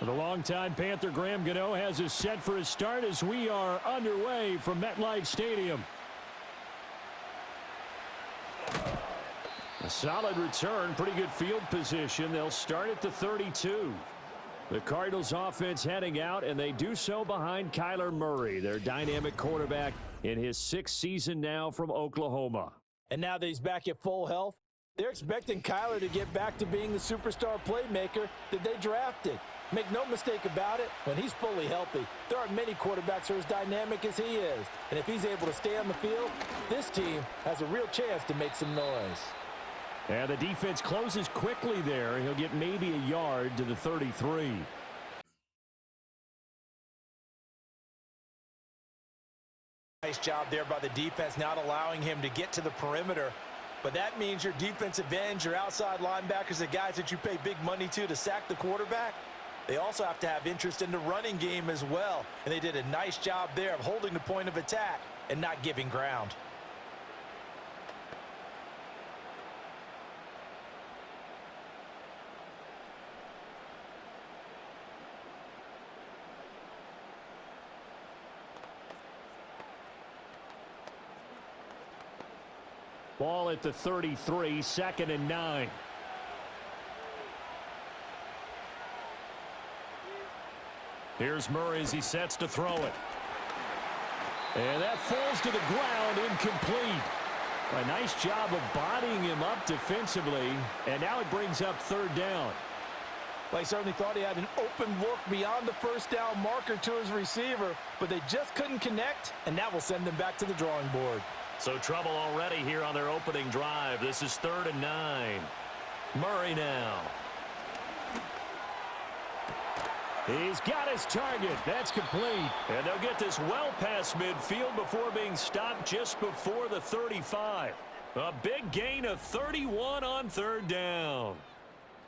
The longtime Panther Graham Gano has us set for his start as we are underway from MetLife Stadium. A solid return, pretty good field position. They'll start at the 32. The Cardinals offense heading out, and they do so behind Kyler Murray, their dynamic quarterback in his 6th season now from Oklahoma. And now that he's back at full health, they're expecting Kyler to get back to being the superstar playmaker that they drafted. Make no mistake about it, when he's fully healthy, there aren't many quarterbacks who are as dynamic as he is. And if he's able to stay on the field, this team has a real chance to make some noise. And the defense closes quickly there. He'll get maybe a yard to the 33. Nice job there by the defense, not allowing him to get to the perimeter. But that means your defensive ends, your outside linebackers, the guys that you pay big money to sack the quarterback, they also have to have interest in the running game as well. And they did a nice job there of holding the point of attack and not giving ground. Ball at the 33, 2nd and 9. Here's Murray as he sets to throw it. And that falls to the ground, incomplete. A nice job of bodying him up defensively, and now it brings up 3rd down. Well, he certainly thought he had an open look beyond the first down marker to his receiver, but they just couldn't connect, and that will send them back to the drawing board. So trouble already here on their opening drive. This is 3rd and 9. Murray now. He's got his target. That's complete. And they'll get this well past midfield before being stopped just before the 35. A big gain of 31 on 3rd down.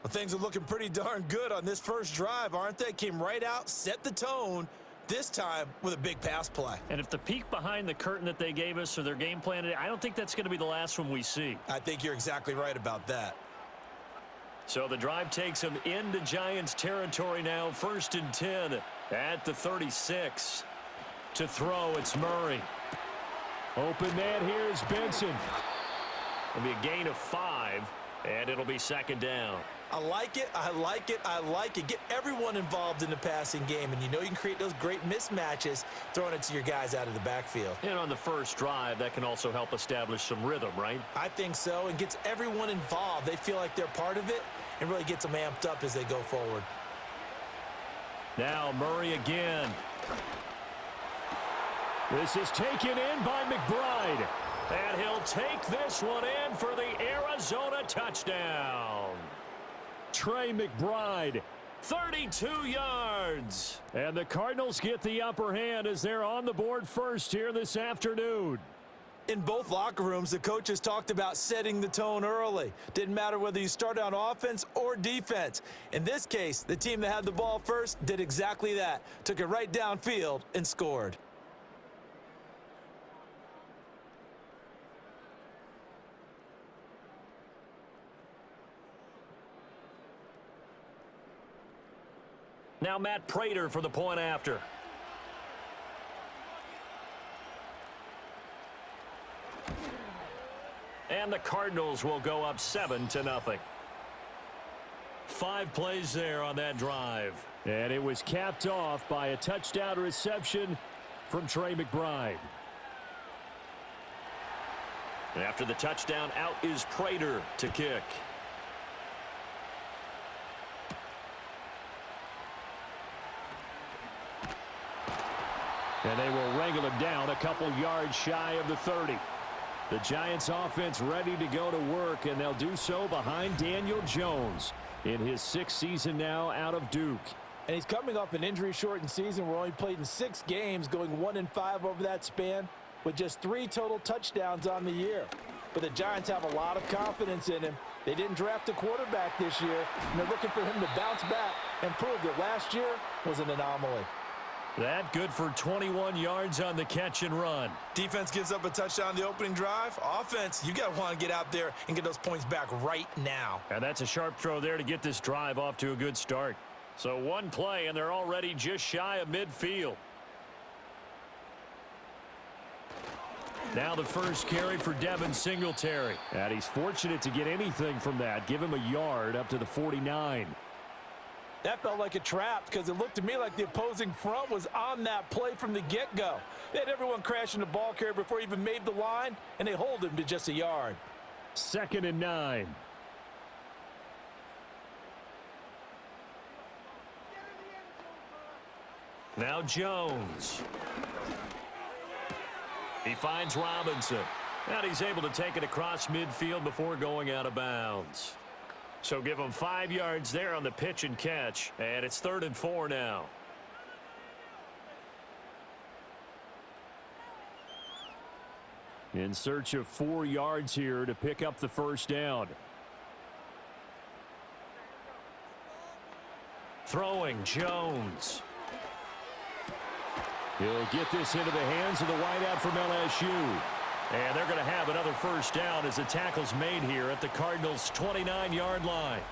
Well, things are looking pretty darn good on this first drive, aren't they? Came right out, set the tone, this time with a big pass play. And if the peek behind the curtain that they gave us or their game plan, I don't think that's going to be the last one we see. I think you're exactly right about that. So the drive takes them into Giants territory now. 1st and 10 at the 36. To throw, it's Murray. Open man here is Benson. It'll be a gain of 5, and it'll be 2nd down. I like it, I like it, I like it. Get everyone involved in the passing game, and you know you can create those great mismatches throwing it to your guys out of the backfield. And on the first drive, that can also help establish some rhythm, right? I think so, and gets everyone involved. They feel like they're part of it, and really gets them amped up as they go forward. Now Murray again. This is taken in by McBride. And he'll take this one in for the Arizona touchdown. Trey McBride, 32 yards. And the Cardinals get the upper hand as they're on the board first here this afternoon. In both locker rooms, the coaches talked about setting the tone early. Didn't matter whether you started on offense or defense. In this case, the team that had the ball first did exactly that. Took it right downfield and scored. Now Matt Prater for the point after. And the Cardinals will go up 7-0. 5 plays there on that drive. And it was capped off by a touchdown reception from Trey McBride. And after the touchdown, out is Prater to kick. And they will wrangle him down a couple yards shy of the 30. The Giants offense ready to go to work, and they'll do so behind Daniel Jones in his 6th season now out of Duke. And he's coming off an injury-shortened season where he only played in 6 games, going 1-5 over that span, with just 3 total touchdowns on the year. But the Giants have a lot of confidence in him. They didn't draft a quarterback this year, and they're looking for him to bounce back and prove that last year was an anomaly. That good for 21 yards on the catch and run. Defense gives up a touchdown on the opening drive. Offense, you got to want to get out there and get those points back right now. And that's a sharp throw there to get this drive off to a good start. So one play, and they're already just shy of midfield. Now the first carry for Devin Singletary. And he's fortunate to get anything from that. Give him a yard up to the 49. That felt like a trap because it looked to me like the opposing front was on that play from the get-go. They had everyone crashing the ball carrier before he even made the line, and they hold him to just a yard. 2nd and 9. Now Jones. He finds Robinson. And he's able to take it across midfield before going out of bounds. So give him 5 yards there on the pitch and catch. And it's 3rd and 4 now. In search of 4 yards here to pick up the first down. Throwing Jones. He'll get this into the hands of the wideout from LSU. And they're going to have another first down as the tackle's made here at the Cardinals' 29-yard line.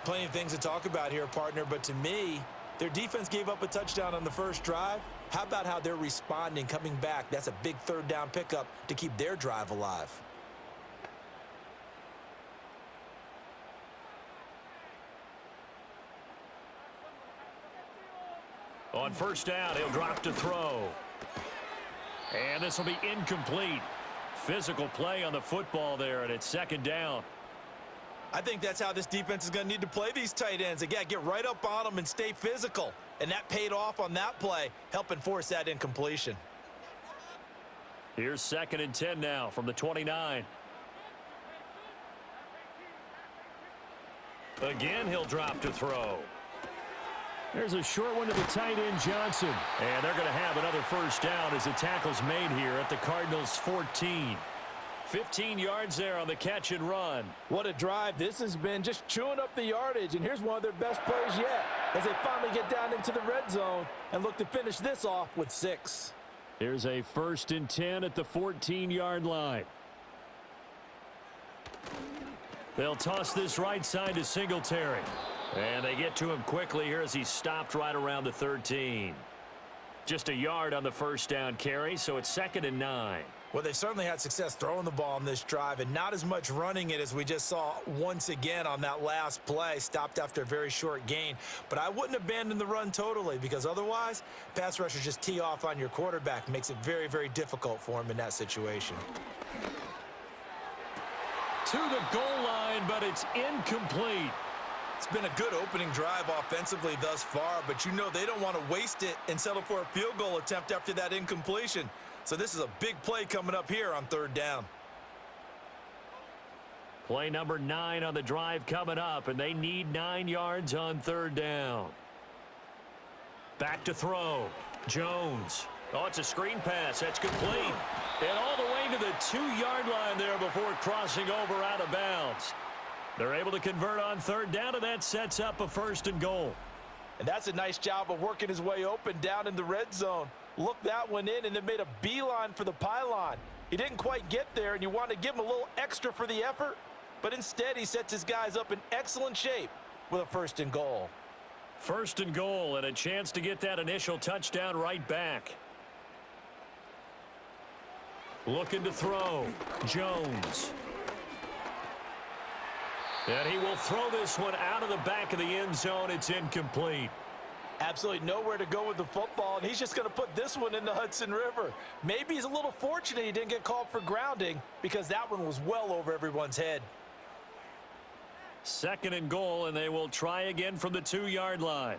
Plenty of things to talk about here, partner, but to me, their defense gave up a touchdown on the first drive. How about how they're responding, coming back? That's a big 3rd down pickup to keep their drive alive. On first down, he'll drop to throw. And this will be incomplete. Physical play on the football there, and it's 2nd down. I think that's how this defense is going to need to play these tight ends. They got to get right up on them and stay physical. And that paid off on that play, helping force that incompletion. Here's 2nd and 10 now from the 29. Again, he'll drop to throw. There's a short one to the tight end, Johnson. And they're going to have another first down as the tackle's made here at the Cardinals' 14. 15 yards there on the catch and run. What a drive this has been, just chewing up the yardage. And here's one of their best plays yet as they finally get down into the red zone and look to finish this off with 6. Here's a 1st and 10 at the 14-yard line. They'll toss this right side to Singletary. And they get to him quickly here as he's stopped right around the 13. Just a yard on the first down carry, so it's 2nd and 9. Well, they've certainly had success throwing the ball on this drive and not as much running it as we just saw once again on that last play, stopped after a very short gain. But I wouldn't abandon the run totally because otherwise, pass rushers just tee off on your quarterback. Makes it very, very difficult for him in that situation. To the goal line, but it's incomplete. It's been a good opening drive offensively thus far, but you know they don't want to waste it and settle for a field goal attempt after that incompletion. So this is a big play coming up here on 3rd down. Play number 9 on the drive coming up, and they need 9 yards on 3rd down. Back to throw. Jones. Oh, it's a screen pass. That's complete. And all the way to the 2-yard line there before crossing over out of bounds. They're able to convert on 3rd down, and that sets up a 1st and goal. And that's a nice job of working his way open down in the red zone. Looked that one in and then made a beeline for the pylon. He didn't quite get there, and you want to give him a little extra for the effort, but instead he sets his guys up in excellent shape with a 1st and goal. 1st and goal, and a chance to get that initial touchdown right back. Looking to throw. Jones. And he will throw this one out of the back of the end zone. It's incomplete. Absolutely nowhere to go with the football, and he's just going to put this one in the Hudson River. Maybe he's a little fortunate he didn't get called for grounding because that one was well over everyone's head. 2nd and goal, and they will try again from the 2-yard line.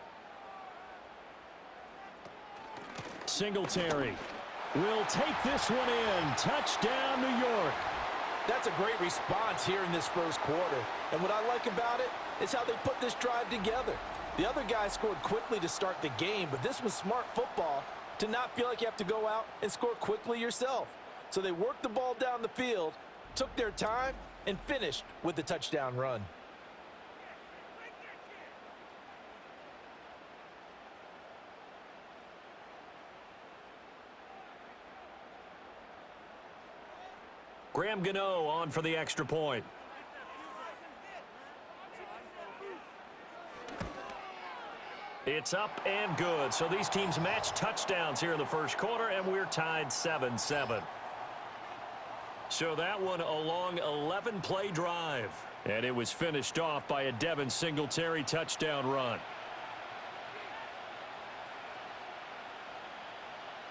Singletary will take this one in. Touchdown, New York. That's a great response here in this first quarter. And what I like about it is how they put this drive together. The other guy scored quickly to start the game, but this was smart football to not feel like you have to go out and score quickly yourself. So they worked the ball down the field, took their time, and finished with the touchdown run. Graham Gano on for the extra point. It's up and good. So these teams match touchdowns here in the first quarter, and we're tied 7-7. So that one a long 11-play drive. And it was finished off by a Devin Singletary touchdown run.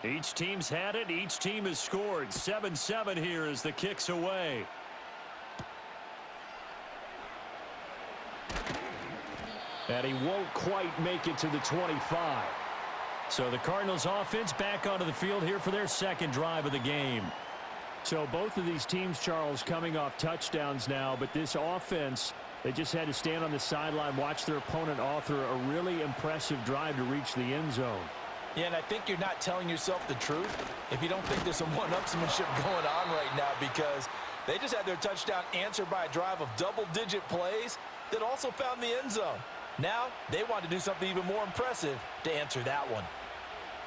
Each team's had it. Each team has scored. 7-7 here as the kick's away. And he won't quite make it to the 25. So the Cardinals offense back onto the field here for their second drive of the game. So both of these teams, Charles, coming off touchdowns now, but this offense, they just had to stand on the sideline, watch their opponent author a really impressive drive to reach the end zone. Yeah, and I think you're not telling yourself the truth if you don't think there's some one-upsmanship going on right now, because they just had their touchdown answered by a drive of double-digit plays that also found the end zone. Now they want to do something even more impressive to answer that one.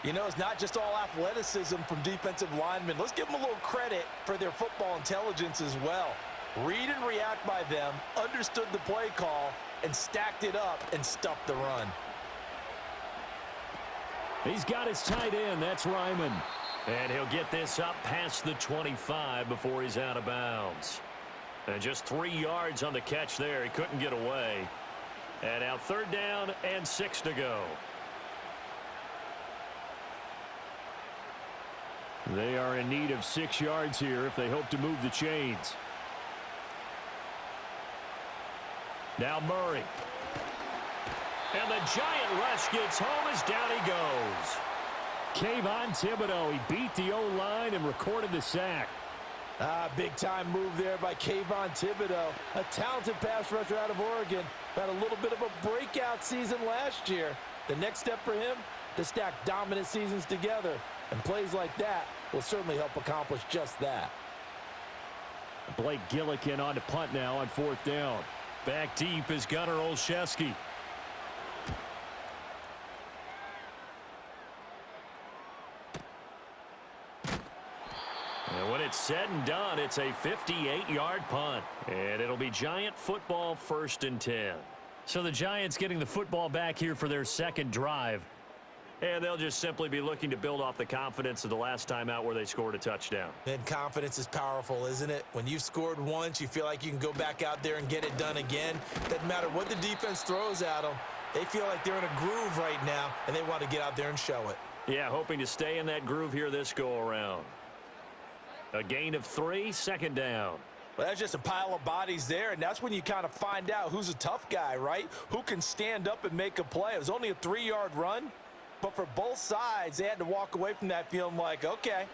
You know, it's not just all athleticism from defensive linemen. Let's give them a little credit for their football intelligence as well. Read and react by them, understood the play call, and stacked it up and stuffed the run. He's got his tight end. That's Ryman. And he'll get this up past the 25 before he's out of bounds. And just 3 yards on the catch there. He couldn't get away. And now 3rd down and 6 to go. They are in need of 6 yards here if they hope to move the chains. Now Murray. And the giant rush gets home as down he goes. Kayvon Thibodeau, he beat the O-line and recorded the sack. Big-time move there by Kayvon Thibodeau, a talented pass rusher out of Oregon. Had a little bit of a breakout season last year. The next step for him, to stack dominant seasons together. And plays like that will certainly help accomplish just that. Blake Gillikin on to punt now on 4th down. Back deep is Gunnar Olszewski. And when it's said and done, it's a 58-yard punt. And it'll be Giant football 1st and 10. So the Giants getting the football back here for their second drive. And they'll just simply be looking to build off the confidence of the last time out where they scored a touchdown. And confidence is powerful, isn't it? When you've scored once, you feel like you can go back out there and get it done again. Doesn't matter what the defense throws at them. They feel like they're in a groove right now, and they want to get out there and show it. Yeah, hoping to stay in that groove here this go-around. A gain of 3, 2nd down. Well, that's just a pile of bodies there, and that's when you kind of find out who's a tough guy, right? Who can stand up and make a play. It was only a 3-yard run. But for both sides, they had to walk away from that feeling like, okay,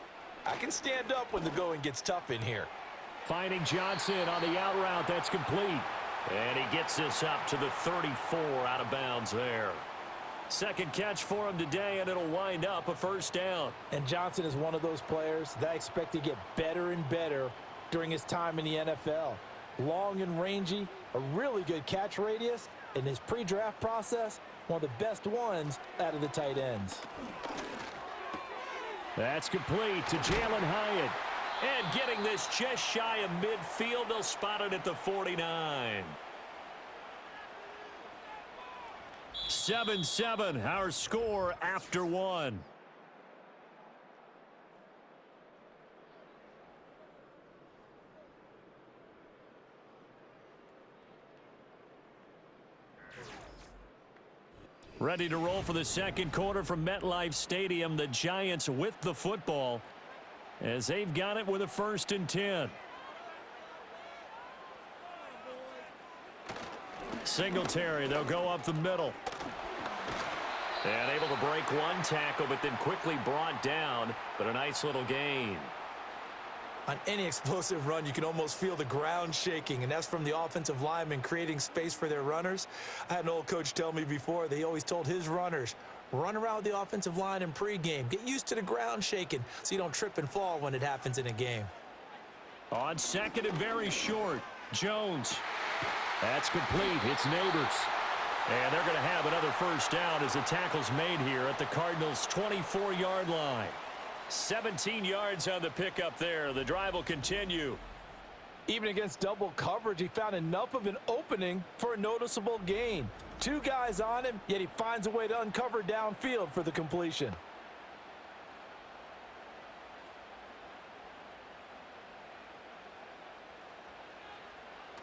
I can stand up when the going gets tough in here. Finding Johnson on the out route. That's complete. And he gets this up to the 34 out of bounds there. Second catch for him today, and it'll wind up a 1st down. And Johnson is one of those players that I expect to get better and better during his time in the NFL. Long and rangy, a really good catch radius. In his pre-draft process, one of the best ones out of the tight ends. That's complete to Jalen Hyatt. And getting this just shy of midfield, they'll spot it at the 49. 7-7, our score after 1. Ready to roll for the second quarter from MetLife Stadium. The Giants with the football as they've got it with a 1st and 10. Singletary, they'll go up the middle. And able to break one tackle, but then quickly brought down. But a nice little gain. On any explosive run, you can almost feel the ground shaking, and that's from the offensive linemen creating space for their runners. I had an old coach tell me before, they always told his runners, run around the offensive line in pregame. Get used to the ground shaking so you don't trip and fall when it happens in a game. On 2nd and very short, Jones. That's complete. It's Neighbors. And they're going to have another 1st down as the tackle's made here at the Cardinals' 24-yard line. 17 yards on the pickup there. The drive will continue. Even against double coverage, he found enough of an opening for a noticeable gain. 2 guys on him, yet he finds a way to uncover downfield for the completion.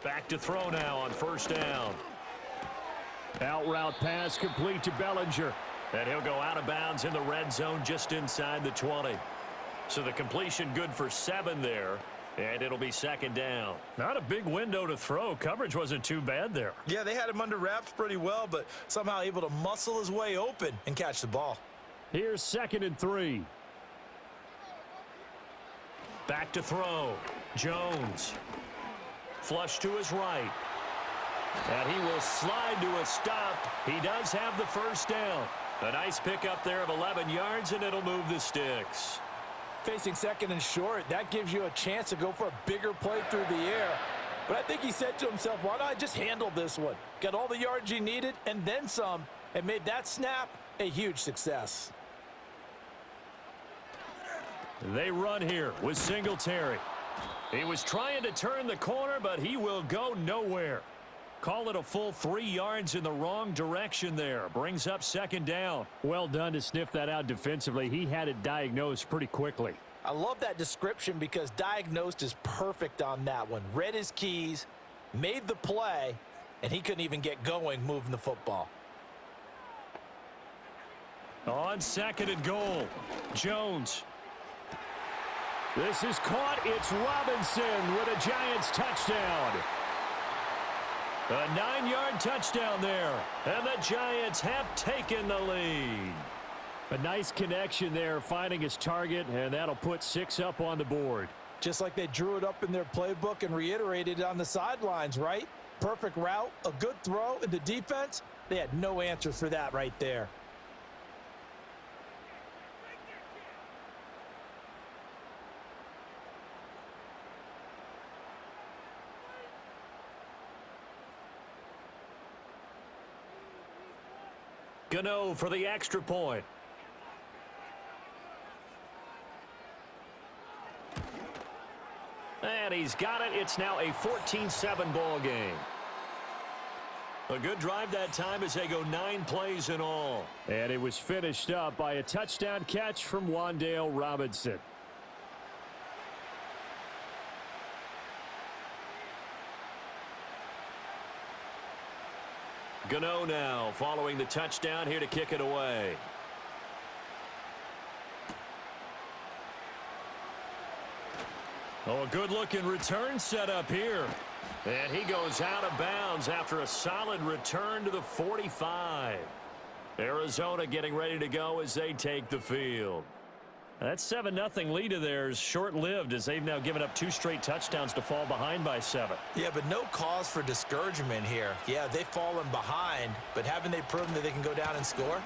Back to throw now on first down. Out route pass complete to Bellinger. And he'll go out of bounds in the red zone just inside the 20. So the completion good for 7 there. And it'll be second down. Not a big window to throw. Coverage wasn't too bad there. Yeah, they had him under wraps pretty well, but somehow able to muscle his way open and catch the ball. Here's 2nd and 3. Back to throw. Jones. Flush to his right. And he will slide to a stop. He does have the first down. A nice pickup there of 11 yards, and it'll move the sticks. Facing 2nd and short, that gives you a chance to go for a bigger play through the air. But I think he said to himself, why don't I just handle this one? Got all the yards he needed and then some, and made that snap a huge success. They run here with Singletary. He was trying to turn the corner, but he will go nowhere. Call it a full 3 yards in the wrong direction there. Brings up second down. Well done to sniff that out defensively. He had it diagnosed pretty quickly. I love that description because diagnosed is perfect on that one. Read his keys, made the play, and he couldn't even get going moving the football. On 2nd and goal, Jones. This is caught. It's Robinson with a Giants touchdown. A 9-yard touchdown there, and the Giants have taken the lead. A nice connection there, finding his target, and that'll put 6 up on the board. Just like they drew it up in their playbook and reiterated it on the sidelines, right? Perfect route, a good throw, and the defense, they had no answer for that right there. Gano for the extra point. And he's got it. It's now a 14-7 ball game. A good drive that time as they go 9 plays in all. And it was finished up by a touchdown catch from Wan'Dale Robinson. Gano now following the touchdown here to kick it away. Oh, a good-looking return set up here. And he goes out of bounds after a solid return to the 45. Arizona getting ready to go as they take the field. That 7-0 lead of theirs short-lived as they've now given up 2 straight touchdowns to fall behind by 7. Yeah, but no cause for discouragement here. Yeah, they've fallen behind, but haven't they proven that they can go down and score?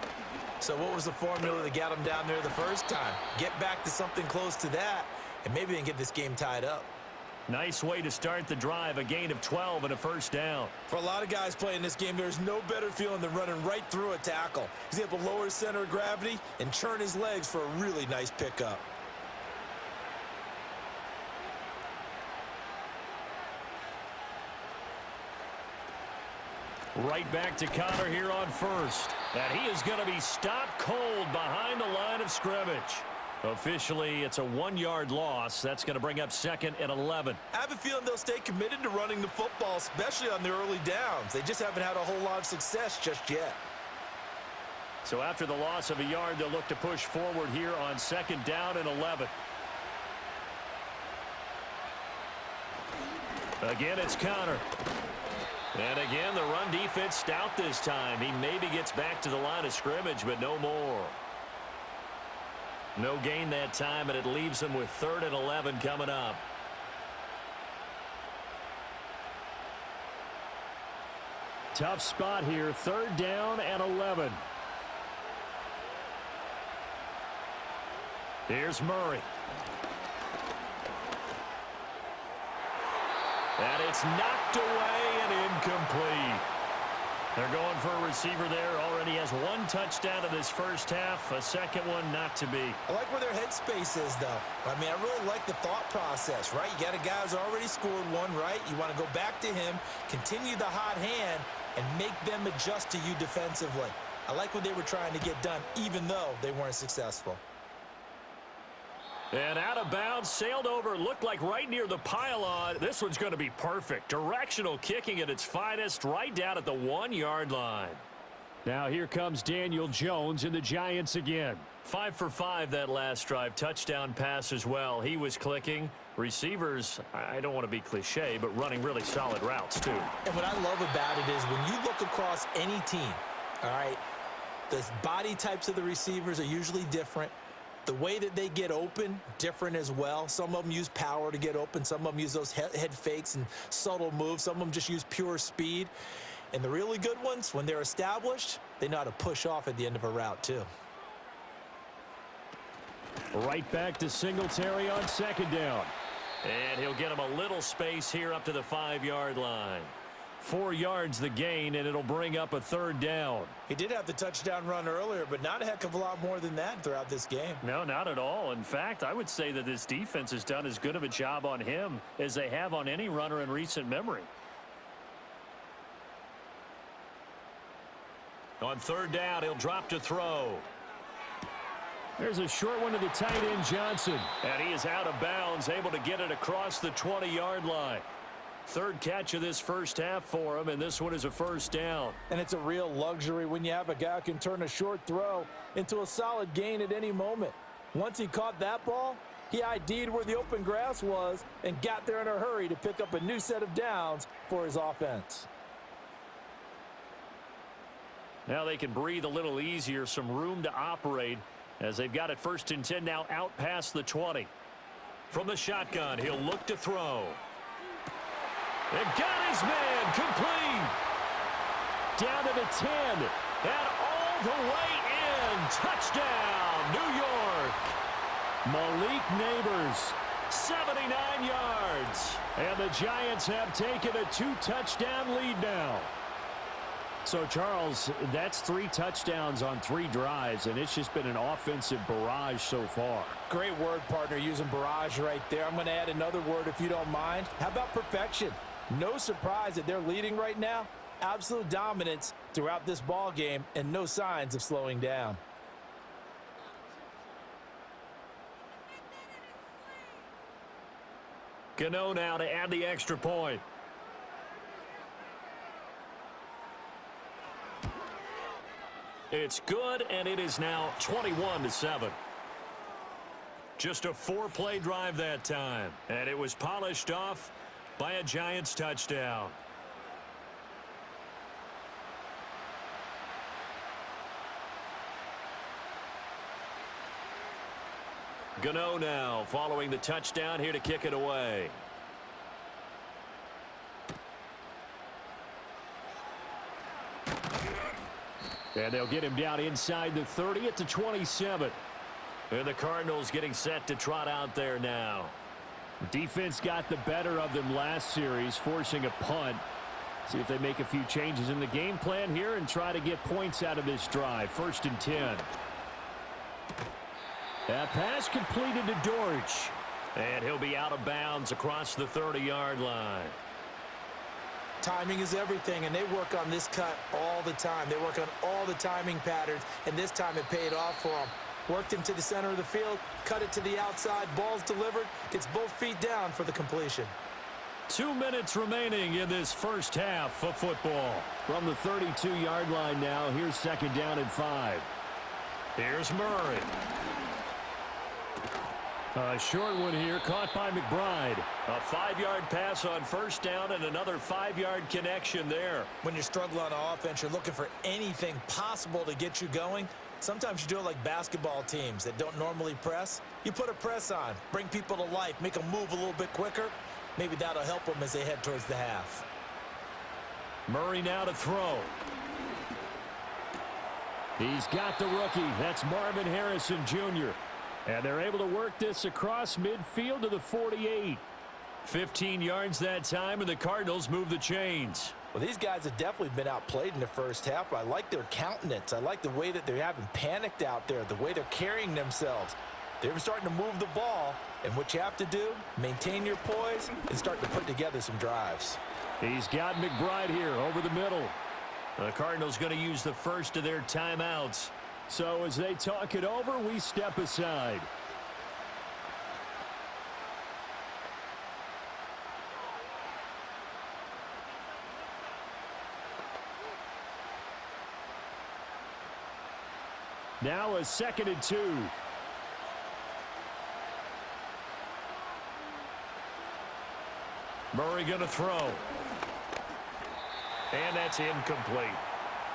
So what was the formula that got them down there the first time? Get back to something close to that, and maybe they can get this game tied up. Nice way to start the drive, a gain of 12 and a first down. For a lot of guys playing this game, there's no better feeling than running right through a tackle. He's able to lower his center of gravity and turn his legs for a really nice pickup. Right back to Connor here on first. And he is going to be stopped cold behind the line of scrimmage. Officially, it's a 1-yard loss. That's going to bring up 2nd and 11. I have a feeling they'll stay committed to running the football, especially on their early downs. They just haven't had a whole lot of success just yet. So after the loss of a yard, they'll look to push forward here on 2nd down and 11. Again, it's Connor. And again, the run defense stout this time. He maybe gets back to the line of scrimmage, but no more. No gain that time, and it leaves them with 3rd and 11 coming up. Tough spot here, 3rd down and 11. Here's Murray. And it's knocked away and incomplete. They're going for a receiver there. Already has one touchdown in this first half. A second one not to be. I like where their headspace is, though. I mean, I really like the thought process, right? You got a guy who's already scored one, right? You want to go back to him, continue the hot hand, and make them adjust to you defensively. I like what they were trying to get done, even though they weren't successful. And out of bounds, sailed over, looked like right near the pylon. This one's going to be perfect. Directional kicking at its finest, right down at the 1-yard line. Now here comes Daniel Jones and the Giants again. 5 for 5 that last drive. Touchdown pass as well. He was clicking. Receivers, I don't want to be cliche, but running really solid routes too. And what I love about it is when you look across any team, all right, the body types of the receivers are usually different. The way that they get open, different as well. Some of them use power to get open. Some of them use those head fakes and subtle moves. Some of them just use pure speed. And the really good ones, when they're established, they know how to push off at the end of a route too. Right back to Singletary on second down. And he'll get him a little space here up to the 5-yard line. 4 yards the gain, and it'll bring up a third down. He did have the touchdown run earlier, but not a heck of a lot more than that throughout this game. No, not at all. In fact, I would say that this defense has done as good of a job on him as they have on any runner in recent memory. On third down, he'll drop to throw. There's a short one to the tight end, Johnson. And he is out of bounds, able to get it across the 20-yard line. Third catch of this first half for him, and this one is a first down. And it's a real luxury when you have a guy who can turn a short throw into a solid gain at any moment. Once he caught that ball, he ID'd where the open grass was and got there in a hurry to pick up a new set of downs for his offense. Now they can breathe a little easier, some room to operate as they've got it 1st and 10 now out past the 20. From the shotgun, he'll look to throw. And got his man complete. Down to the 10. And all the way in. Touchdown, New York. Malik Neighbors, 79 yards. And the Giants have taken a 2-touchdown lead now. So, Charles, that's 3 touchdowns on 3 drives, and it's just been an offensive barrage so far. Great word, partner, using barrage right there. I'm going to add another word if you don't mind. How about perfection? No surprise that they're leading right now. Absolute dominance throughout this ball game and no signs of slowing down. Gano now to add the extra point. It's good, and it is now 21-7. Just a 4-play drive that time, and it was polished off by a Giants touchdown. Gano now following the touchdown here to kick it away. And they'll get him down inside the 30 at the 27. And the Cardinals getting set to trot out there now. Defense got the better of them last series, forcing a punt. See if they make a few changes in the game plan here and try to get points out of this drive. 1st and 10. That pass completed to Dortch. And he'll be out of bounds across the 30-yard line. Timing is everything, and they work on this cut all the time. They work on all the timing patterns, and this time it paid off for them. Worked him to the center of the field, cut it to the outside, ball's delivered, gets both feet down for the completion. 2 minutes remaining in this first half of football. From the 32-yard line now, here's 2nd down and 5. Here's Murray. A short one here, caught by McBride. A 5-yard pass on 1st down and another 5-yard connection there. When you're struggling on offense, you're looking for anything possible to get you going. Sometimes you do it like basketball teams that don't normally press. You put a press on, bring people to life, make them move a little bit quicker. Maybe that'll help them as they head towards the half. Murray now to throw. He's got the rookie. That's Marvin Harrison Jr. And they're able to work this across midfield to the 48. 15 yards that time, and the Cardinals move the chains. Well, these guys have definitely been outplayed in the first half, but I like their countenance. I like the way that they haven't panicked out there, the way they're carrying themselves. They're starting to move the ball, and what you have to do, maintain your poise and start to put together some drives. He's got McBride here over the middle. The Cardinals going to use the first of their timeouts. So as they talk it over, we step aside. Now a 2nd and 2. Murray going to throw. And that's incomplete.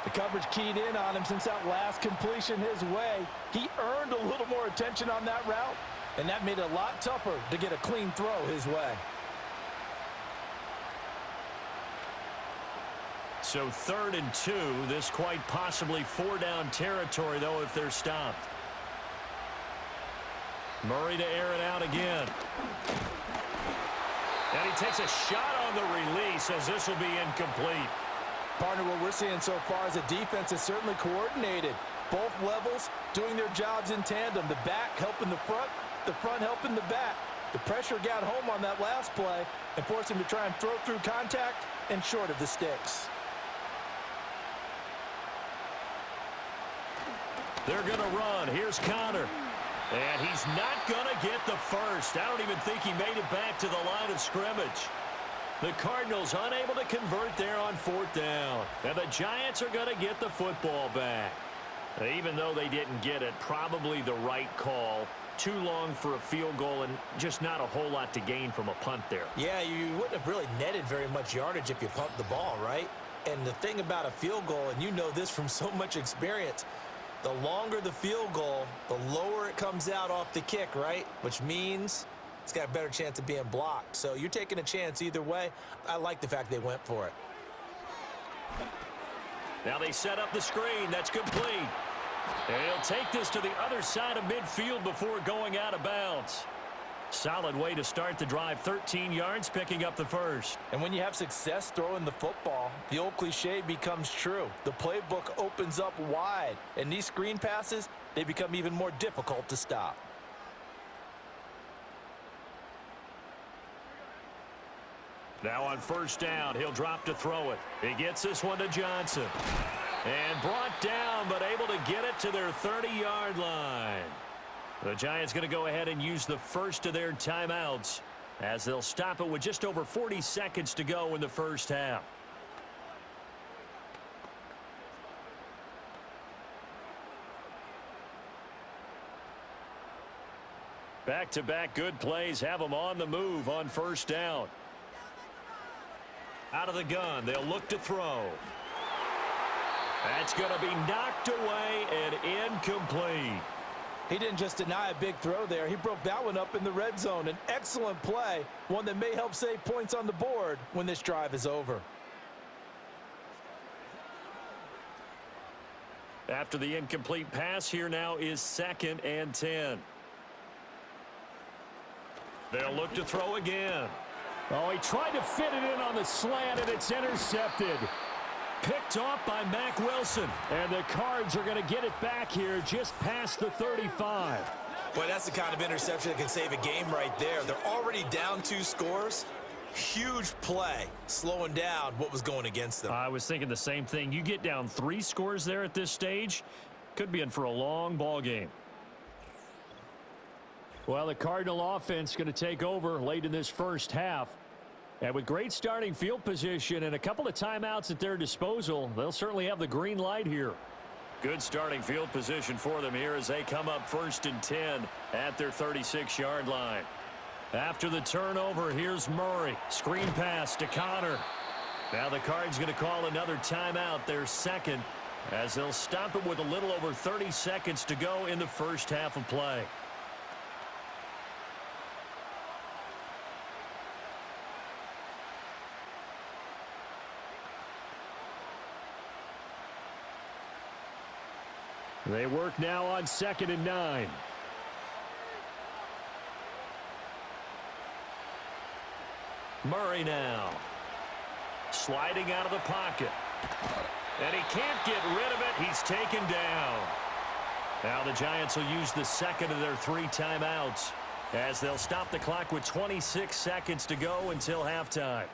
The coverage keyed in on him since that last completion his way. He earned a little more attention on that route, and that made it a lot tougher to get a clean throw his way. So 3rd and 2, this quite possibly 4-down territory, though, if they're stopped. Murray to air it out again. And he takes a shot on the release as this will be incomplete. Partner, what we're seeing so far is the defense is certainly coordinated. Both levels doing their jobs in tandem. The back helping the front helping the back. The pressure got home on that last play and forced him to try and throw through contact and short of the sticks. They're going to run. Here's Connor. And he's not going to get the first. I don't even think he made it back to the line of scrimmage. The Cardinals unable to convert there on 4th down. And the Giants are going to get the football back. Even though they didn't get it, probably the right call. Too long for a field goal and just not a whole lot to gain from a punt there. Yeah, you wouldn't have really netted very much yardage if you pumped the ball, right? And the thing about a field goal, and you know this from so much experience, the longer the field goal, the lower it comes out off the kick, right? Which means it's got a better chance of being blocked. So you're taking a chance either way. I like the fact they went for it. Now they set up the screen. That's complete. And he'll take this to the other side of midfield before going out of bounds. Solid way to start the drive. 13 yards, picking up the first. And when you have success throwing the football, the old cliche becomes true. The playbook opens up wide. And these screen passes, they become even more difficult to stop. Now on 1st down, he'll drop to throw it. He gets this one to Johnson. And brought down, but able to get it to their 30-yard line. The Giants going to go ahead and use the first of their timeouts as they'll stop it with just over 40 seconds to go in the first half. Back-to-back good plays have them on the move on 1st down. Out of the gun, they'll look to throw. That's going to be knocked away and incomplete. He didn't just deny a big throw there. He broke that one up in the red zone. An excellent play, one that may help save points on the board when this drive is over. After the incomplete pass, here now is 2nd and 10. They'll look to throw again. Oh, he tried to fit it in on the slant, and it's intercepted. Picked off by Mack Wilson. And the Cards are going to get it back here just past the 35. Boy, that's the kind of interception that can save a game right there. They're already down 2 scores. Huge play, slowing down what was going against them. I was thinking the same thing. You get down 3 scores there at this stage, could be in for a long ball game. Well, the Cardinal offense going to take over late in this first half. And with great starting field position and a couple of timeouts at their disposal, they'll certainly have the green light here. Good starting field position for them here as they come up 1st and 10 at their 36-yard line. After the turnover, here's Murray. Screen pass to Connor. Now the Cards going to call another timeout, their 2nd, as they'll stop it with a little over 30 seconds to go in the first half of play. They work now on 2nd and 9. Murray now. Sliding out of the pocket. And he can't get rid of it. He's taken down. Now the Giants will use the second of their 3 timeouts as they'll stop the clock with 26 seconds to go until halftime.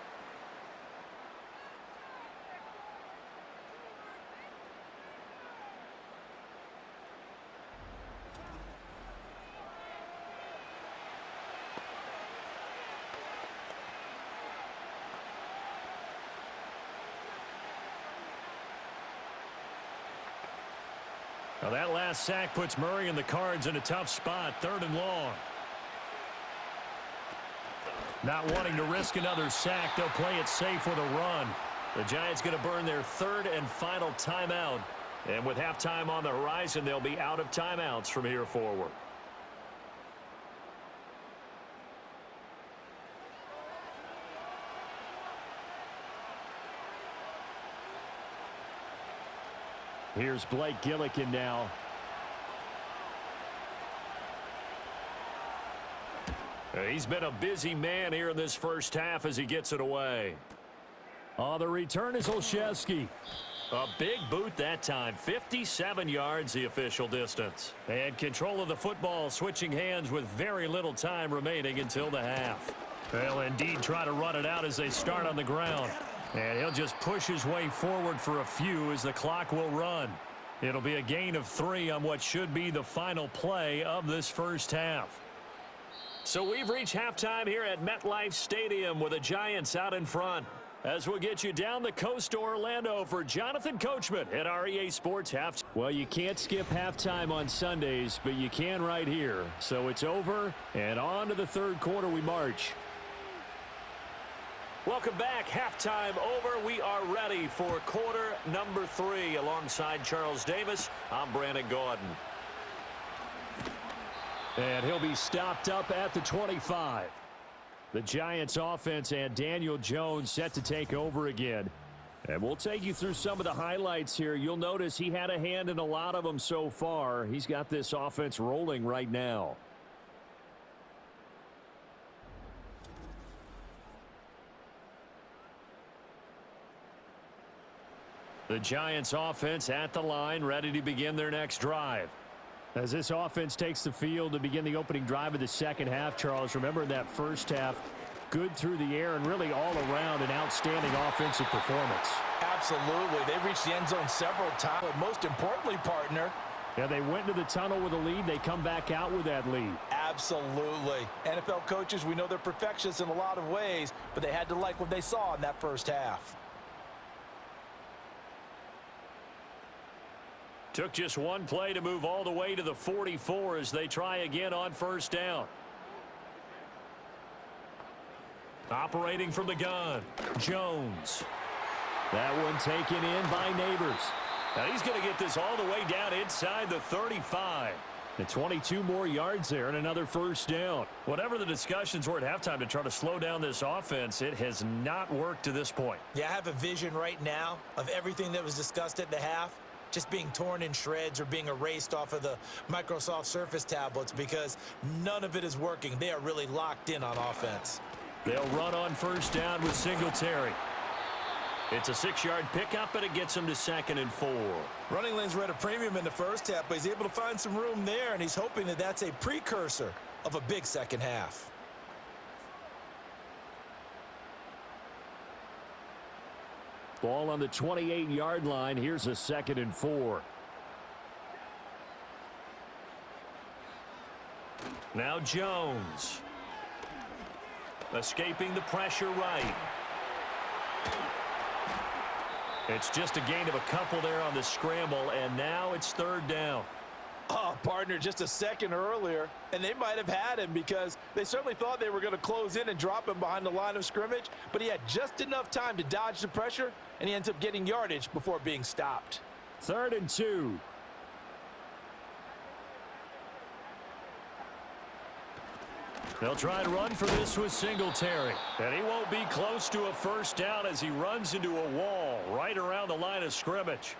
Now that last sack puts Murray and the Cards in a tough spot, 3rd and long. Not wanting to risk another sack, they'll play it safe with a run. The Giants going to burn their 3rd and final timeout. And with halftime on the horizon, they'll be out of timeouts from here forward. Here's Blake Gillikin now. He's been a busy man here in this first half as he gets it away. On the return is Olszewski. A big boot that time. 57 yards the official distance. And control of the football switching hands with very little time remaining until the half. They'll indeed try to run it out as they start on the ground. And he'll just push his way forward for a few as the clock will run. It'll be a gain of 3 on what should be the final play of this first half. So we've reached halftime here at MetLife Stadium with the Giants out in front. As we'll get you down the coast to Orlando for Jonathan Coachman at our EA Sports Halftime. Well, you can't skip halftime on Sundays, but you can right here. So it's over, and on to the 3rd quarter we march. Welcome back. Halftime over. We are ready for quarter number 3. Alongside Charles Davis, I'm Brandon Gordon. And he'll be stopped up at the 25. The Giants offense and Daniel Jones set to take over again. And we'll take you through some of the highlights here. You'll notice he had a hand in a lot of them so far. He's got this offense rolling right now. The Giants offense at the line, ready to begin their next drive. As this offense takes the field to begin the opening drive of the second half, Charles, remember in that first half, good through the air and really all around an outstanding offensive performance. Absolutely. They reached the end zone several times, but most importantly, partner, yeah, they went into the tunnel with a lead. They come back out with that lead. Absolutely. NFL coaches, we know they're perfectionists in a lot of ways, but they had to like what they saw in that first half. Took just one play to move all the way to the 44 as they try again on first down. Operating from the gun, Jones. That one taken in by Neighbors. Now he's going to get this all the way down inside the 35. And 22 more yards there and another first down. Whatever the discussions were at halftime to try to slow down this offense, it has not worked to this point. Yeah, I have a vision right now of everything that was discussed at the half just being torn in shreds or being erased off of the Microsoft Surface tablets because none of it is working. They are really locked in on offense. They'll run on first down with Singletary. It's a 6-yard pickup, and it gets him to 2nd and 4. Running lanes were at a premium in the first half, but he's able to find some room there, and he's hoping that that's a precursor of a big second half. Ball on the 28-yard line. Here's a 2nd and 4. Now Jones. Escaping the pressure right. It's just a gain of a couple there on the scramble, and now it's 3rd down. Oh, partner, just a second earlier, and they might have had him because they certainly thought they were going to close in and drop him behind the line of scrimmage, but he had just enough time to dodge the pressure, and he ends up getting yardage before being stopped. 3rd and 2. They'll try to run for this with Singletary, and he won't be close to a first down as he runs into a wall right around the line of scrimmage.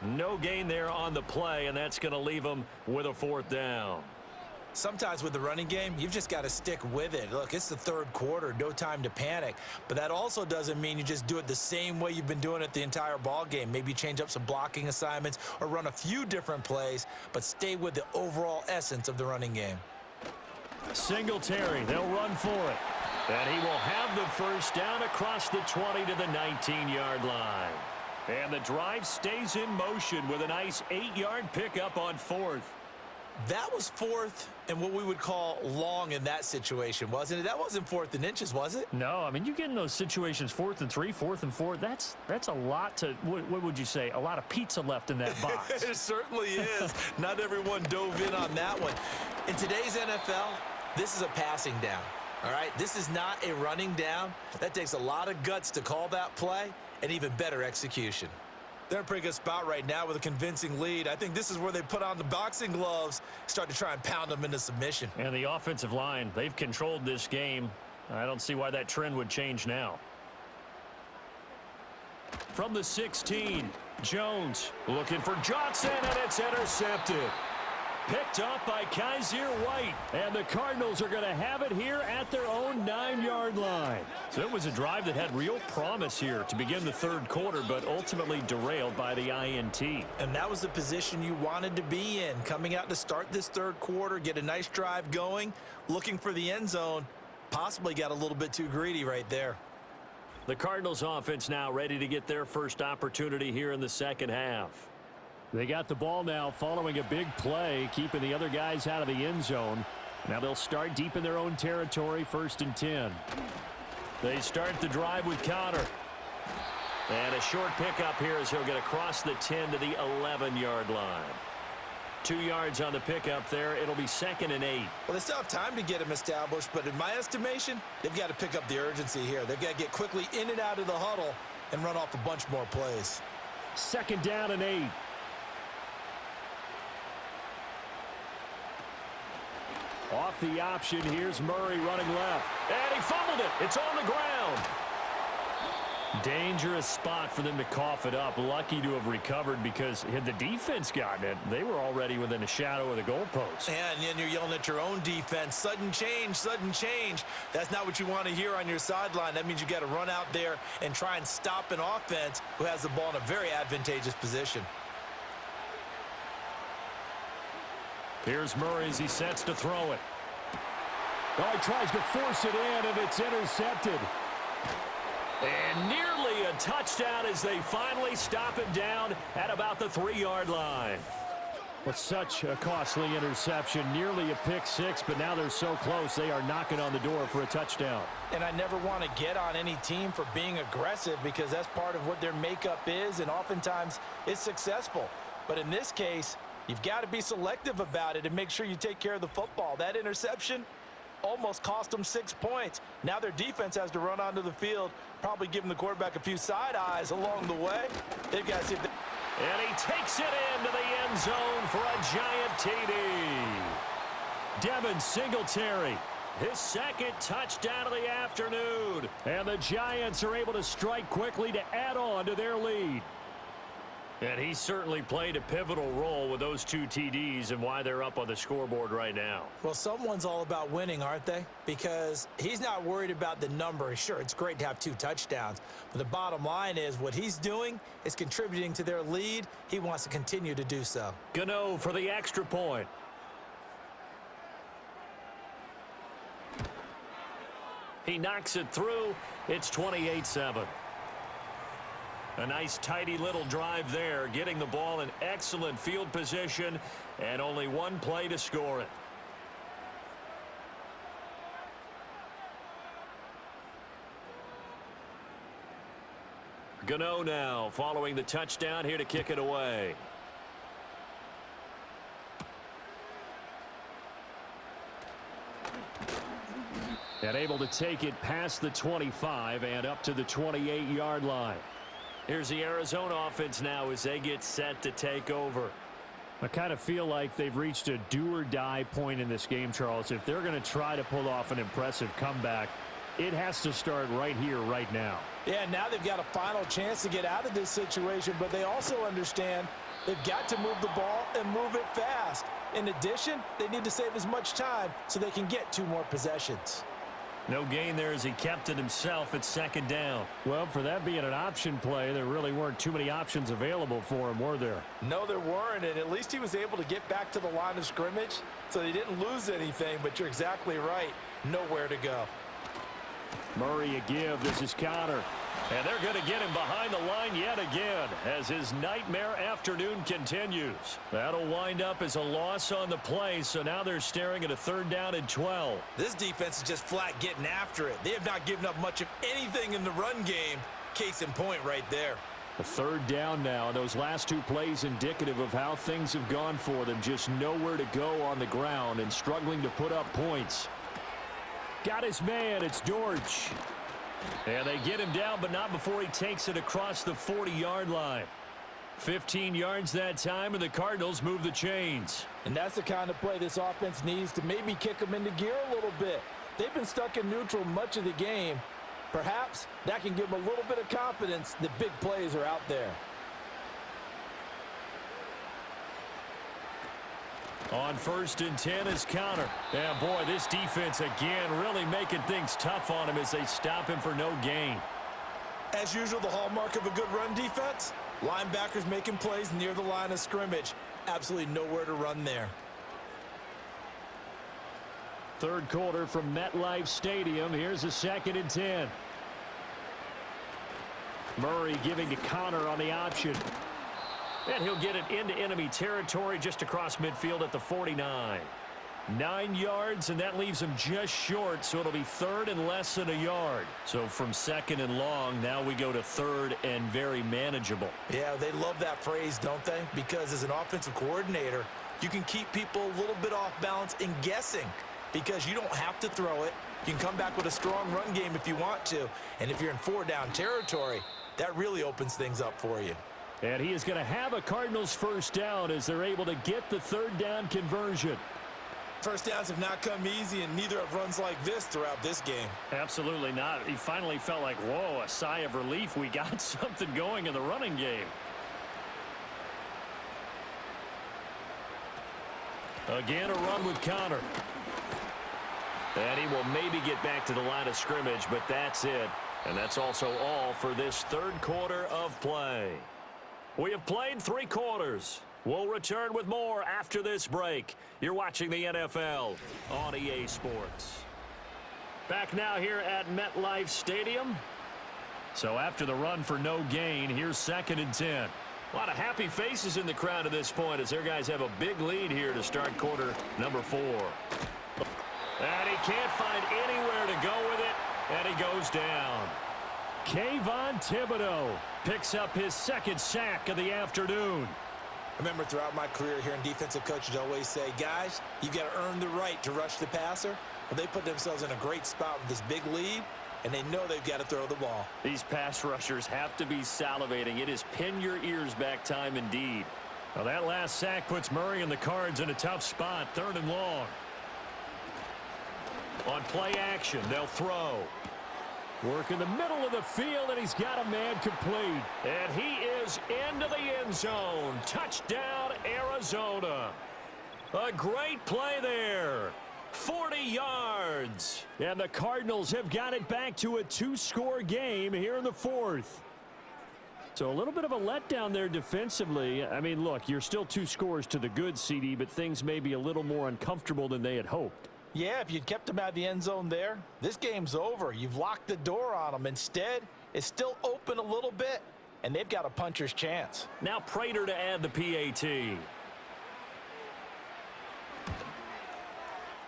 No gain there on the play, and that's going to leave him with a 4th down. Sometimes with the running game, you've just got to stick with it. Look, it's the third quarter, no time to panic. But that also doesn't mean you just do it the same way you've been doing it the entire ball game. Maybe change up some blocking assignments or run a few different plays, but stay with the overall essence of the running game. Singletary, they'll run for it. And he will have the first down across the 20 to the 19-yard line. And the drive stays in motion with a nice 8-yard pickup on fourth. That was fourth and what we would call long in that situation, wasn't it? That wasn't fourth and inches, was it? No, I mean, you get in those situations 4th and 3, 4th and 4. That's a lot to, what would you say, a lot of pizza left in that box. It certainly is. Not everyone dove in on that one. In today's NFL, this is a passing down, all right? This is not a running down. That takes a lot of guts to call that play and even better execution. They're in a pretty good spot right now with a convincing lead. I think this is where they put on the boxing gloves, start to try and pound them into submission. And the offensive line, they've controlled this game. I don't see why that trend would change now. From the 16, Jones looking for Johnson, and it's intercepted. Picked up by Kaiser White. And the Cardinals are going to have it here at their own 9-yard line. So it was a drive that had real promise here to begin the third quarter, but ultimately derailed by the INT. And that was the position you wanted to be in. Coming out to start this third quarter, get a nice drive going, looking for the end zone. Possibly got a little bit too greedy right there. The Cardinals offense now ready to get their first opportunity here in the second half. They got the ball now following a big play, keeping the other guys out of the end zone. Now they'll start deep in their own territory, 1st and 10. They start the drive with Connor. And a short pickup here as he'll get across the 10 to the 11-yard line. 2 yards on the pickup there. It'll be 2nd and 8. Well, they still have time to get him established, but in my estimation, they've got to pick up the urgency here. They've got to get quickly in and out of the huddle and run off a bunch more plays. 2nd down and 8. Off the option, here's Murray running left. And he fumbled it. It's on the ground. Dangerous spot for them to cough it up. Lucky to have recovered because had the defense gotten it, they were already within a shadow of the goalpost. And then you're yelling at your own defense. Sudden change, sudden change. That's not what you want to hear on your sideline. That means you got to run out there and try and stop an offense who has the ball in a very advantageous position. Here's Murray as he sets to throw it. Oh, he tries to force it in, and it's intercepted. And nearly a touchdown as they finally stop him down at about the 3-yard line. With such a costly interception, nearly a pick six, but now they're so close they are knocking on the door for a touchdown. And I never want to get on any team for being aggressive because that's part of what their makeup is, and oftentimes it's successful. But in this case, you've got to be selective about it and make sure you take care of the football. That interception almost cost them 6 points. Now their defense has to run onto the field, probably giving the quarterback a few side eyes along the way. They've got to see if they... And he takes it into the end zone for a giant TD. Devin Singletary, his second touchdown of the afternoon. And the Giants are able to strike quickly to add on to their lead. And he certainly played a pivotal role with those 2 TDs and why they're up on the scoreboard right now. Well, someone's all about winning, aren't they? Because he's not worried about the number. Sure, it's great to have 2 touchdowns. But the bottom line is what he's doing is contributing to their lead. He wants to continue to do so. Gano for the extra point. He knocks it through. It's 28-7. A nice, tidy little drive there, getting the ball in excellent field position, and only one play to score it. Gano now, following the touchdown, here to kick it away. And able to take it past the 25 and up to the 28-yard line. Here's the Arizona offense now as they get set to take over. I kind of feel like they've reached a do-or-die point in this game, Charles. If they're going to try to pull off an impressive comeback, it has to start right here, right now. Yeah, now they've got a final chance to get out of this situation, but they also understand They've got to move the ball and move it fast. In addition, they need to save as much time so they can get 2 more possessions. No gain there as he kept it himself at second down. Well, for that being an option play, there really weren't too many options available for him, were there? No, there weren't, and at least he was able to get back to the line of scrimmage, so they didn't lose anything, but you're exactly right. Nowhere to go. Murray a give. This is Connor. And they're going to get him behind the line yet again as his nightmare afternoon continues. That'll wind up as a loss on the play, so now they're staring at a 3rd down and 12. This defense is just flat getting after it. They have not given up much of anything in the run game. Case in point right there. A 3rd down now. Those last 2 plays indicative of how things have gone for them. Just nowhere to go on the ground and struggling to put up points. Got his man. It's Dortch. And they get him down, but not before he takes it across the 40-yard line. 15 yards that time, and the Cardinals move the chains. And that's the kind of play this offense needs to maybe kick them into gear a little bit. They've been stuck in neutral much of the game. Perhaps that can give them a little bit of confidence that big plays are out there. On 1st and 10 is Connor. Yeah, boy, this defense again really making things tough on him as they stop him for no gain. As usual, the hallmark of a good run defense, linebackers making plays near the line of scrimmage. Absolutely nowhere to run there. 3rd quarter from MetLife Stadium. Here's a 2nd and 10. Murray giving to Connor on the option. And he'll get it into enemy territory just across midfield at the 49. 9 yards, and that leaves him just short, so it'll be 3rd and less than a yard. So from 2nd and long, now we go to 3rd and very manageable. Yeah, they love that phrase, don't they? Because as an offensive coordinator, you can keep people a little bit off balance and guessing because you don't have to throw it. You can come back with a strong run game if you want to. And if you're in 4-down territory, that really opens things up for you. And he is going to have a Cardinals 1st down as they're able to get the 3rd down conversion. 1st downs have not come easy, and neither have runs like this throughout this game. Absolutely not. He finally felt like, whoa, a sigh of relief. We got something going in the running game. Again, a run with Connor. And he will maybe get back to the line of scrimmage, but that's it. And that's also all for this 3rd quarter of play. We have played 3 quarters. We'll return with more after this break. You're watching the NFL on EA Sports. Back now here at MetLife Stadium. So after the run for no gain, here's 2nd and 10. A lot of happy faces in the crowd at this point as their guys have a big lead here to start quarter number 4. And he can't find anywhere to go with it, and he goes down. Kayvon Thibodeau picks up his 2nd sack of the afternoon. Remember, throughout my career here in defensive coaches always say, guys, you've got to earn the right to rush the passer. Well, they put themselves in a great spot with this big lead, and they know they've got to throw the ball. These pass rushers have to be salivating. It is pin your ears back time indeed. Well, that last sack puts Murray and the Cards in a tough spot, 3rd and long. On play action, they'll throw. Work in the middle of the field, and he's got a man complete. And he is into the end zone. Touchdown, Arizona. A great play there. 40 yards. And the Cardinals have got it back to a 2-score game here in the 4th. So a little bit of a letdown there defensively. I mean, look, you're still 2 scores to the good, CD, but things may be a little more uncomfortable than they had hoped. Yeah, if you'd kept them out of the end zone there, this game's over. You've locked the door on them. Instead, it's still open a little bit, and they've got a puncher's chance. Now Prater to add the PAT.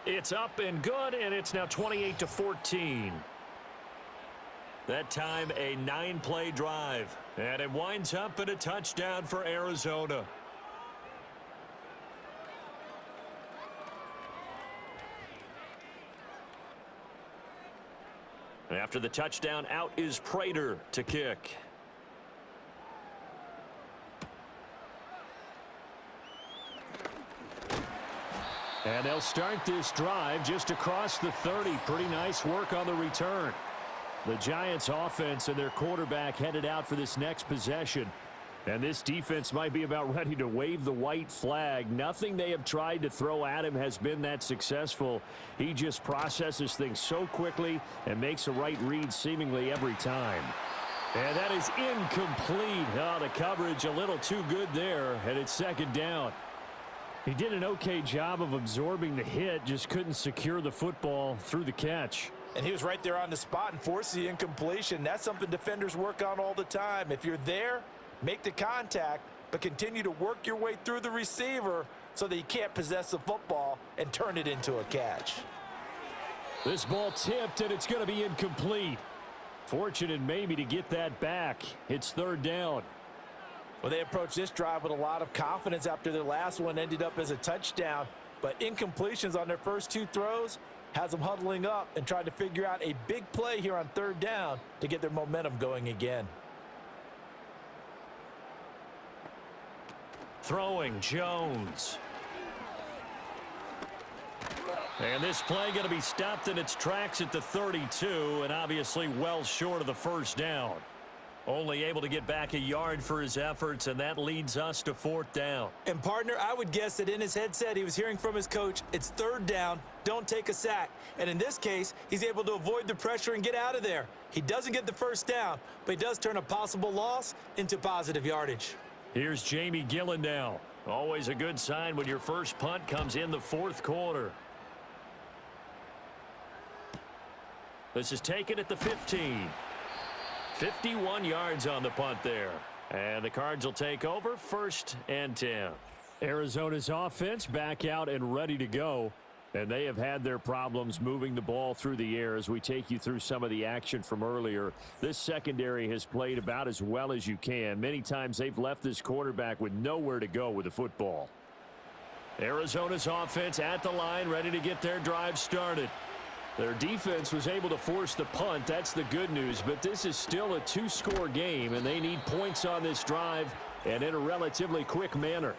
It's up and good, and it's now 28-14. That time, a 9-play drive, and it winds up in a touchdown for Arizona. After the touchdown, out is Prater to kick. And they'll start this drive just across the 30. Pretty nice work on the return. The Giants offense and their quarterback headed out for this next possession. And this defense might be about ready to wave the white flag. Nothing they have tried to throw at him has been that successful. He just processes things so quickly and makes a right read seemingly every time. And that is incomplete. Oh, the coverage a little too good there, and it's second down. He did an okay job of absorbing the hit, just couldn't secure the football through the catch. And he was right there on the spot and forced the incompletion. That's something defenders work on all the time. If you're there, make the contact, but continue to work your way through the receiver so that you can't possess the football and turn it into a catch. This ball tipped, and it's going to be incomplete. Fortunate maybe to get that back. It's third down. Well, they approached this drive with a lot of confidence after their last one ended up as a touchdown. But incompletions on their first two throws has them huddling up and trying to figure out a big play here on third down to get their momentum going again. Throwing Jones. And this play going to be stopped in its tracks at the 32, and obviously well short of the first down. Only able to get back a yard for his efforts, and that leads us to fourth down. And partner, I would guess that in his headset he was hearing from his coach, it's third down, don't take a sack. And in this case, he's able to avoid the pressure and get out of there. He doesn't get the first down, but he does turn a possible loss into positive yardage. Here's Jamie Gillen now. Always a good sign when your first punt comes in the fourth quarter. This is taken at the 15. 51 yards on the punt there. And the Cards will take over, 1st and 10. Arizona's offense back out and ready to go. And they have had their problems moving the ball through the air as we take you through some of the action from earlier. This secondary has played about as well as you can. Many times they've left this quarterback with nowhere to go with the football. Arizona's offense at the line, ready to get their drive started. Their defense was able to force the punt. That's the good news, but this is still a two-score game, and they need points on this drive and in a relatively quick manner.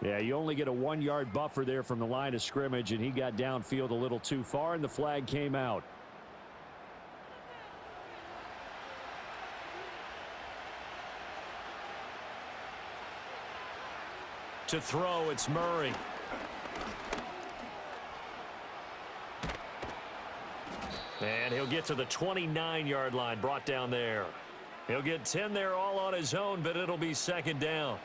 Yeah, you only get a 1-yard buffer there from the line of scrimmage, and he got downfield a little too far, and the flag came out. To throw, it's Murray. And he'll get to the 29-yard line, brought down there. He'll get 10 there all on his own, but it'll be second down.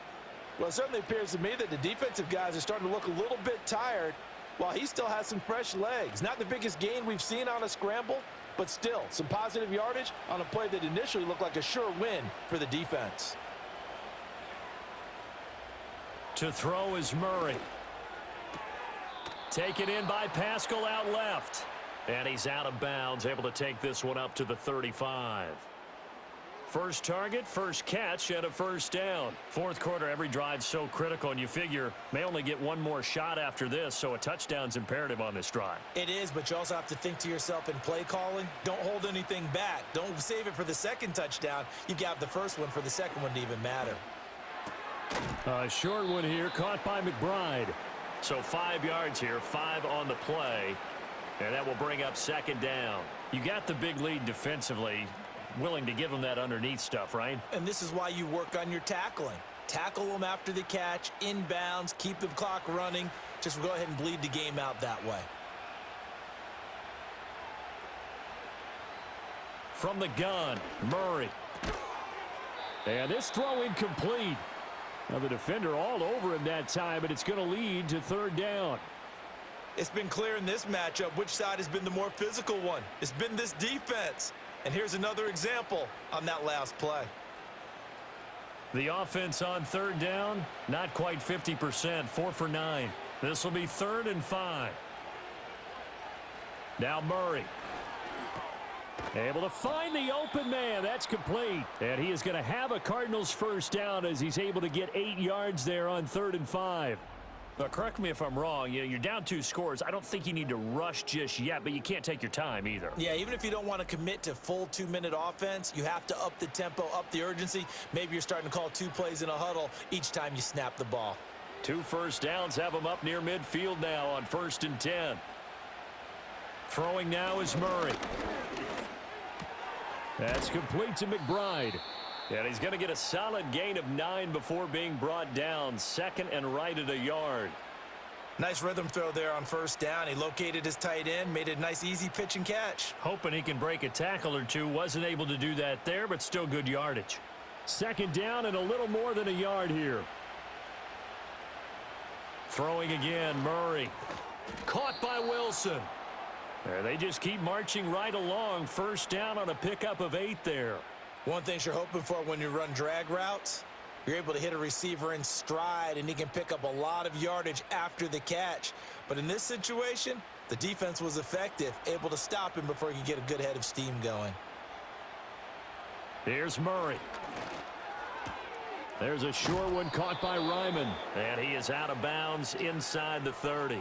Well, it certainly appears to me that the defensive guys are starting to look a little bit tired while he still has some fresh legs. Not the biggest gain we've seen on a scramble, but still some positive yardage on a play that initially looked like a sure win for the defense. To throw is Murray. Taken in by Pascal out left. And he's out of bounds, able to take this one up to the 35. First target, first catch, and a first down. Fourth quarter, every drive's so critical, and you figure may only get one more shot after this, so a touchdown's imperative on this drive. It is, but you also have to think to yourself in play calling, don't hold anything back. Don't save it for the second touchdown. You got the first one for the second one to even matter. A short one here, caught by McBride. So 5 yards here, 5 on the play, and that will bring up second down. You got the big lead defensively. Willing to give them that underneath stuff, right? And this is why you work on your tackling. Tackle them after the catch, inbounds, keep the clock running. Just go ahead and bleed the game out that way. From the gun, Murray. And this throw incomplete. Now the defender all over him that time, but it's going to lead to third down. It's been clear in this matchup which side has been the more physical one. It's been this defense. And here's another example on that last play. The offense on third down, not quite 50%, 4 for 9. This will be 3rd and 5. Now Murray. Able to find the open man. That's complete. And he is going to have a Cardinals first down as he's able to get 8 yards there on 3rd and 5. But correct me if I'm wrong. You're down 2 scores. I don't think you need to rush just yet, but you can't take your time either. Yeah, even if you don't want to commit to full 2-minute offense, you have to up the tempo, up the urgency. Maybe you're starting to call 2 plays in a huddle each time you snap the ball. 2 first downs have them up near midfield now on 1st and 10. Throwing now is Murray. That's complete to McBride. And he's going to get a solid gain of 9 before being brought down. Second and right at a yard. Nice rhythm throw there on first down. He located his tight end, made a nice easy pitch and catch. Hoping he can break a tackle or two. Wasn't able to do that there, but still good yardage. Second down and a little more than a yard here. Throwing again, Murray. Caught by Wilson. There, they just keep marching right along. First down on a pickup of 8 there. One thing you're hoping for when you run drag routes, you're able to hit a receiver in stride, and he can pick up a lot of yardage after the catch. But in this situation, the defense was effective, able to stop him before he could get a good head of steam going. Here's Murray. There's a short one caught by Ryman, and he is out of bounds inside the 30.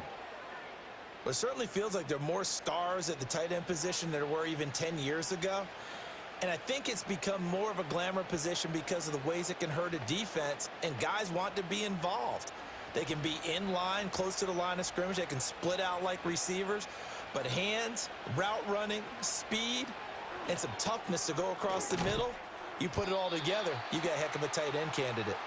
Well, it certainly feels like there are more stars at the tight end position than there were even 10 years ago. And I think it's become more of a glamour position because of the ways it can hurt a defense, and guys want to be involved. They can be in line, close to the line of scrimmage. They can split out like receivers. But hands, route running, speed, and some toughness to go across the middle, you put it all together, you got a heck of a tight end candidate.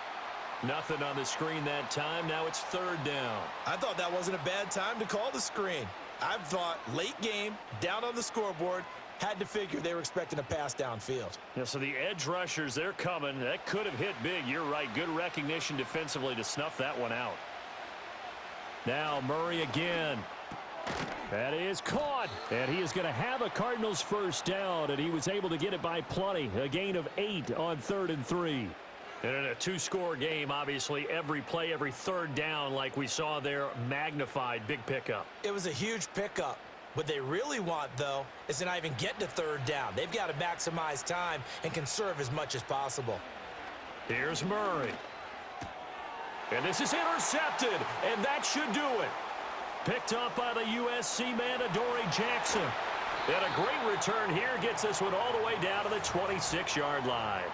Nothing on the screen that time. Now it's third down. I thought that wasn't a bad time to call the screen. I thought late game, down on the scoreboard, had to figure they were expecting a pass downfield. Yeah, so the edge rushers, they're coming. That could have hit big. You're right. Good recognition defensively to snuff that one out. Now Murray again. That is caught. And he is going to have a Cardinals first down, and he was able to get it by plenty. A gain of 8 on 3rd and 3. And in a two-score game, obviously, every play, every third down, like we saw there, magnified. Big pickup. It was a huge pickup. What they really want, though, is to not even get to third down. They've got to maximize time and conserve as much as possible. Here's Murray. And this is intercepted, and that should do it. Picked up by the USC man, Adoree Jackson. And a great return here gets this one all the way down to the 26-yard line.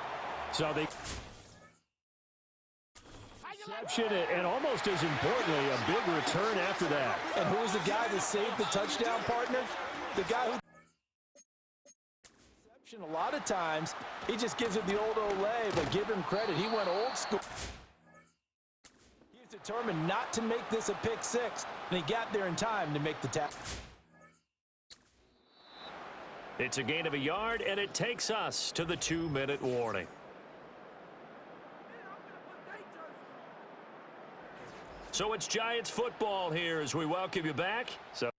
So they... And almost as importantly, a big return after that. And who was the guy that saved the touchdown, partner? The guy who... A lot of times, he just gives it the old Olay, but give him credit. He went old school. He was determined not to make this a pick six, and he got there in time to make the tackle. It's a gain of a yard, and it takes us to the 2-minute warning. So it's Giants football here as we welcome you back. So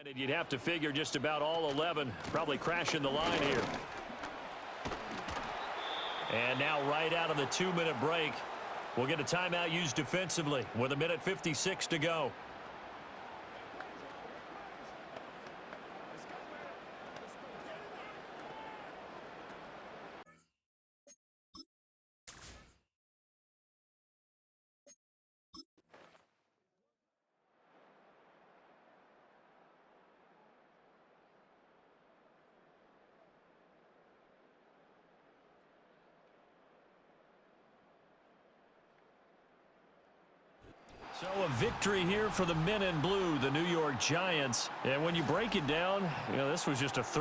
and you'd have to figure just about all 11 probably crashing the line here. And now right out of the 2-minute break, we'll get a timeout used defensively with 1:56 to go. So a victory here for the men in blue, the New York Giants. And when you break it down, this was just a third.